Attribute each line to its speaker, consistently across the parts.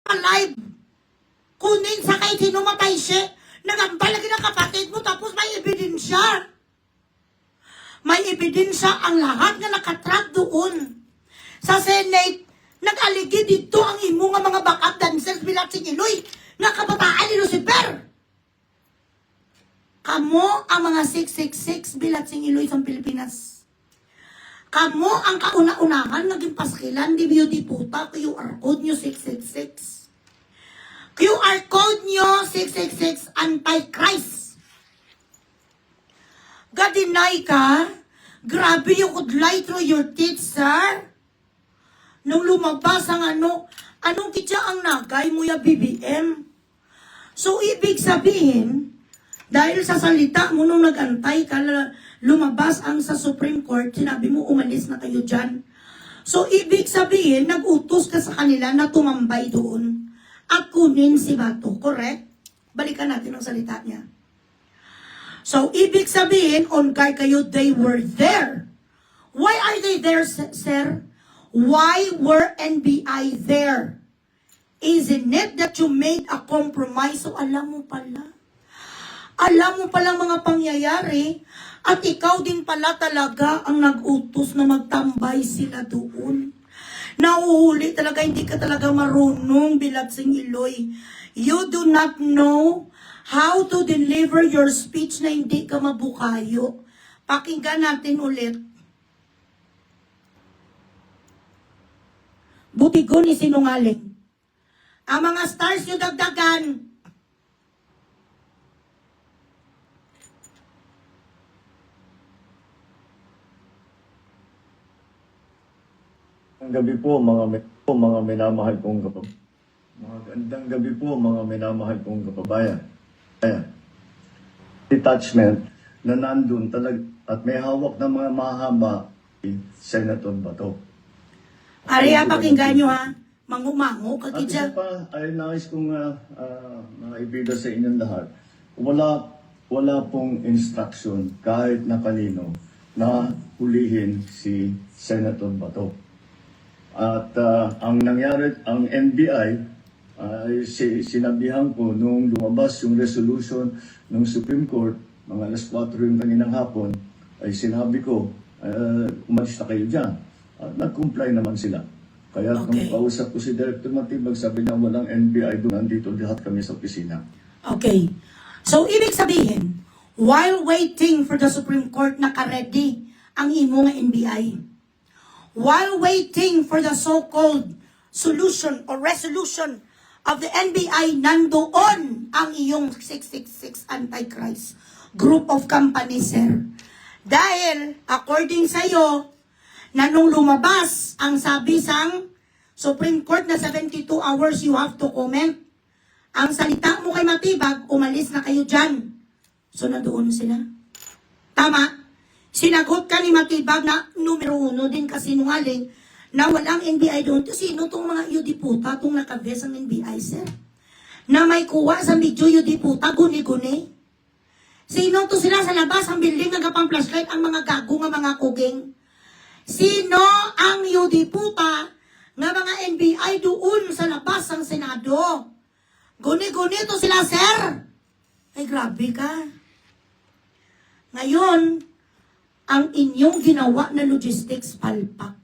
Speaker 1: alive. Kunin sa kahit sino matay siya. Nagambal lagi ng kapatid mo tapos may ebidensya. May ebidensya ang lahat na nakatrap doon. Sa Senate, nag-aligi dito ang imo nga mga backup dancers bilat si Iloy nga kabataan ni Lucifer. Kamo ang mga 666 bilat si Iloy sa Pilipinas. Kamo ang kauna-unahan naging paskilan di beauty puta QR code nyo 666. QR code nyo 666 Antichrist. Gadinay ka, grabe yung kudlay through your teeth, sir. Nung lumabas ang anong kitsa ang nagay mo ya BBM. So, ibig sabihin, dahil sa salita mo nung nagantay ka, lumabas ang sa Supreme Court, sinabi mo umalis na kayo dyan. So, ibig sabihin, nag-utos ka sa kanila na tumambay doon at kunin si Bato. Correct? Balikan natin ang salita niya. So, ibig sabihin, on guard kayo, they were there. Why are they there, sir? Why were NBI there? Isn't it that you made a compromise? So, alam mo pala. Alam mo palang mga pangyayari at ikaw din pala talaga ang nag-utos na magtambay sila doon. Nauhuli talaga, hindi ka talaga marunong Bilatsing Iloy. You do not know how to deliver your speech na hindi ka mabukayo. Pakinggan natin ulit. Butigon ni sinungaling. Ang mga stars nyo dagdagan.
Speaker 2: Magandang gabi po mga minamahal kong kababayan. Magandang gabi po mga minamahal kong kababayan. Detachment na nandun talaga at may hawak ng mga mahaba si Senator Bato.
Speaker 1: Ariya, pakinggan nyo ha. Mangumango ka
Speaker 2: At isa
Speaker 1: kitsa.
Speaker 2: pa, ay nais kong maibida sa inyong lahat. Wala pong instruction kahit na kanino na hulihin si Senator Bato. At ang nangyari, ang NBI, sinabihan ko nung lumabas yung resolution ng Supreme Court, mga alas 4 yung kaninang hapon, ay sinabi ko, umalis na kayo dyan. At nag-comply naman sila. Kaya nung kausap ko si Director Matibag, sabi niya walang NBI doon, nandito lahat kami sa opisina.
Speaker 1: Okay. So, ibig sabihin, while waiting for the Supreme Court, naka-ready ang imo nga NBI. While waiting for the so-called solution or resolution of the NBI, nandoon ang iyong 666 Antichrist group of companies, sir. Dahil, according sa iyo, na nung lumabas ang sabi sang Supreme Court na 72 hours you have to comment, ang salita mo kay Matibag, umalis na kayo dyan. So, nandoon sila. Tama? Sinagot ka ni Matibag na numero 1 din kasi nungaling na walang NBI doon. Sino itong mga yudiputa, itong nakabes ang NBI, sir? Na may kuha sa medyo yudiputa, guni-guni. Sino to sila sa labas, ang building, nagapang flashlight, ang mga gago nga mga kuging? Sino ang yudiputa nga mga NBI doon sa labas ng Senado? Guni-guni to sila, sir. Ay, grabe ka. Ngayon, ang inyong ginawa na logistics palpak.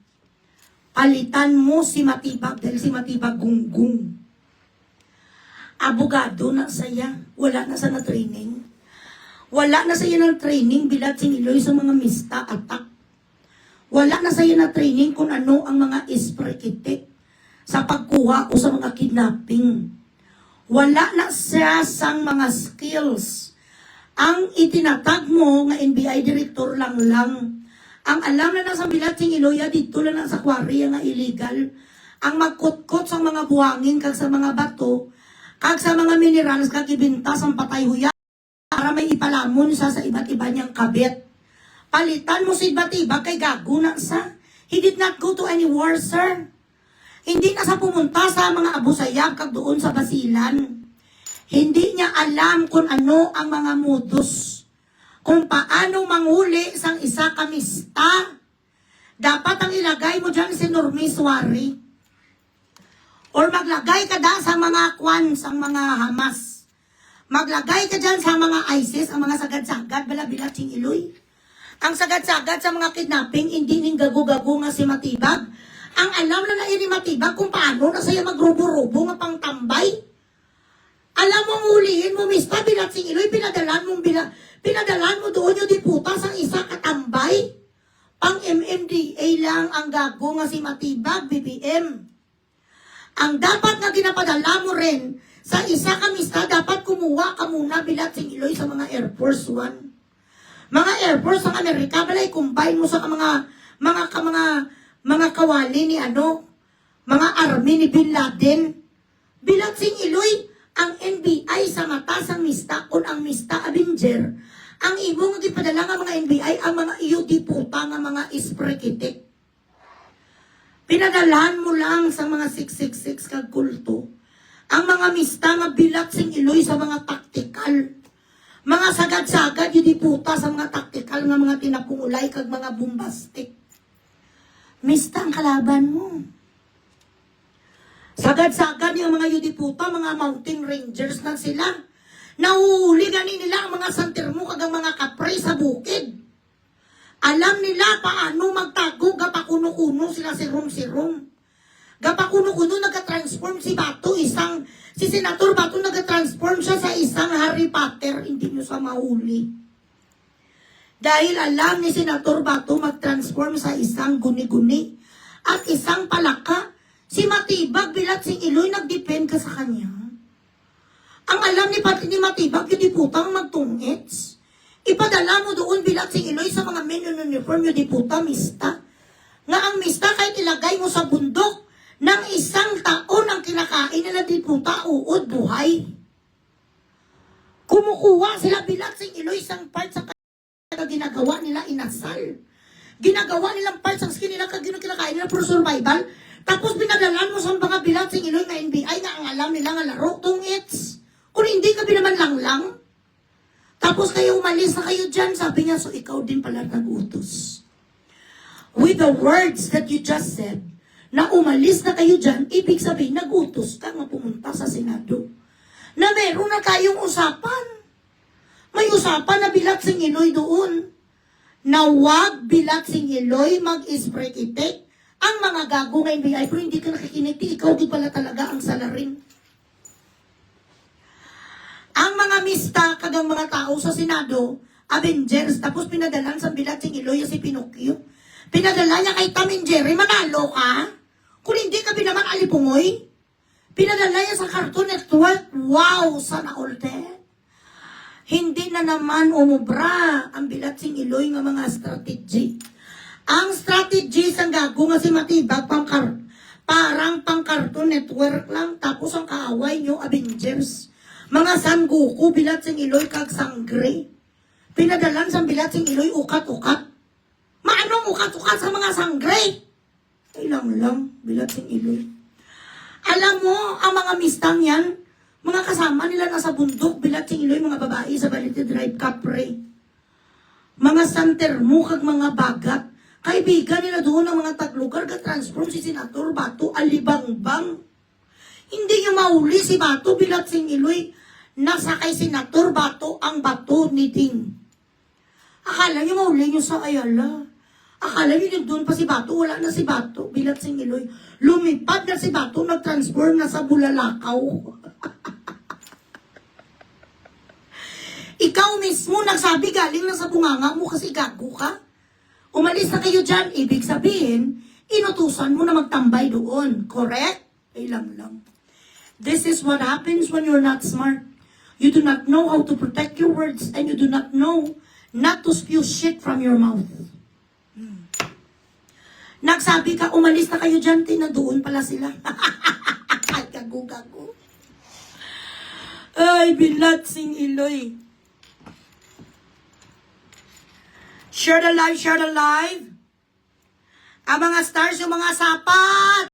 Speaker 1: Palitan mo si Matibag dahil si Matibag gunggong. Abogado na saya. Wala na sa na-training. Wala na saya ng training Bilatsing Iloy sa mga mista attack. Wala na saya na training kung ano ang mga isprekitik sa pagkuha o sa mga kidnapping. Wala na siya sang mga skills. Ang itinatag mo nga NBI director lang. Ang alam na nasa Bilatsing Iloy, dito lang sa quarry nga illegal. Ang magkutkot sa mga buhangin kag sa mga bato, kag sa mga minerals kag ibintas ang patay huya para may ipalamon sa iba't iba niyang kabit. Palitan mo si Iba-Iba kay gago na sa. He did not go to any war, sir. Hindi na sa pumunta sa mga Abu Sayyaf kag doon sa Basilan. Hindi niya alam kung ano ang mga modus. Kung paano manghuli sang isa kamista. Dapat ang ilagay mo dyan si Normis Wari. Or maglagay ka da sa mga kwan, sa mga Hamas. Maglagay ka dyan sa mga ISIS, ang mga sagad-sagad, bala-bilat sing iloy. Ang sagad-sagad sa mga kidnapping, hindi ning gago-gago nga si Matibag. Ang alam na ni Matibag kung paano na saya magrubo-rubo nga pang tambay. Alam mo, ulihin mo, mista, bilat sing iloy, pinadalan mo doon yung diputas ang isa katambay. Pang MMDA lang ang gago nga si Matibag, BBM. Ang dapat na ginapadala mo rin sa isa kamista, dapat kumuha ka muna bilat sing iloy sa mga Air Force One. Mga Air Force ng Amerika, balay combine mo sa mga kawali ni mga army ni Bin Laden. Bilat sing iloy, ang NBI sa mata sang mista, kung ang mista Avenger, ang ibong gipadala nga mga NBI, ang mga UD puta nga mga isprekitik. Pinadalahan mo lang sa mga 666 kag kulto. Ang mga mista nga bilat sing iloy sa mga taktikal. Mga sagad-sagad yung diputa sa mga taktikal nga mga tinapungulay kag mga bombastic. Mista ang kalaban mo. Sagad-sagad yung mga yudiputa, mga mountain rangers na sila. Nahuhuli gani nila ang mga santirmo kag ang mga kapre sa bukid. Alam nila paano magtago, gapakuno-kuno sila sirum-sirum. Gapakuno-kuno nag-transform si Senator Bato nag-transform siya sa isang Harry Potter, hindi nyo sa mahuli. Dahil alam ni Senator Bato mag-transform sa isang guni-guni at isang palaka, si Matibag bilat sing iloy nag-depend ka sa kanya. Ang alam ni Matibag, yung diputang magtungits. Ipadala mo doon bilat sing iloy sa mga men in uniform, yung diputa, mista. Nga ang mista kahit ilagay mo sa bundok ng isang taon ang kinakain nila diputa, uod, buhay. Kumukuha sila bilat sing iloy isang part sa ginagawa nila inasal. Ginagawa nilang part sa skin nila kinakain nila for survival. Tapos pinadalan mo sa mga bilat sing iloy na NBI na ang alam nila nga laro, tungits. Kung hindi ka binaman lang. Tapos kayo umalis na kayo dyan, sabi niya, so ikaw din pala nag-utos. With the words that you just said, na umalis na kayo dyan, ibig sabihin, nag-utos ka nga pumunta sa Senado. Na meron na kayong usapan. May usapan na bilat sing iloy doon. Na wag bilat sing iloy mag-isprekitik ang mga gago nga NBI, pero hindi ka nakikiniti, ikaw di pala talaga ang salarin. Ang mga mista, kagang mga tao sa Senado, Avengers, tapos pinadalan sa bilat sing iloy si Pinocchio. Pinadala niya kay Tom and Jerry, manalo ka? Kung hindi ka binaman alipungoy, pinadala niya sa Cartoon Network, wow, sana all that. Hindi na naman umubra ang bilat sing iloy nga mga strategy. Ang strategy sang gago nga si Matibag, parang pang Cartoon Network lang, tapos ang kaaway nyo, Avengers. Mga San Goku, bilat sing iloy kag sangre. Pinadalan sa bilat sing iloy, ukat-ukat. Maanong ukat-ukat sa mga sangre? Ilang bilat sing iloy. Alam mo, ang mga mistang yan, mga kasama nila nasa bundok, bilat sing iloy, mga babae sa Balite Drive, Capre. Mga santermo kag mga bagat. Kaibigan nila doon ng mga taglugar, ka-transform si Senator Bato, alibangbang. Hindi niya mauli si Bato, bilat sing iloy, nasa kay Senator Bato ang bato ni Ding. Akala niyo mauli niyo sa Ayala. Akala niyo doon pa si Bato, wala na si Bato, bilat sing iloy. Lumipad na si Bato, nag-transform na sa Bulalakaw. Ikaw mismo nagsabi galing na sa bunganga mo kasi gago ka. Umalis na kayo dyan, ibig sabihin, inutusan mo na magtambay doon. Correct? Lang. This is what happens when you're not smart. You do not know how to protect your words and you do not know not to spew shit from your mouth. Nagsabi ka, umalis na kayo dyan, doon pala sila. Ay, gago. Ay, bilat sing iloy. Share the live. Ang mga stars, yung mga sapat.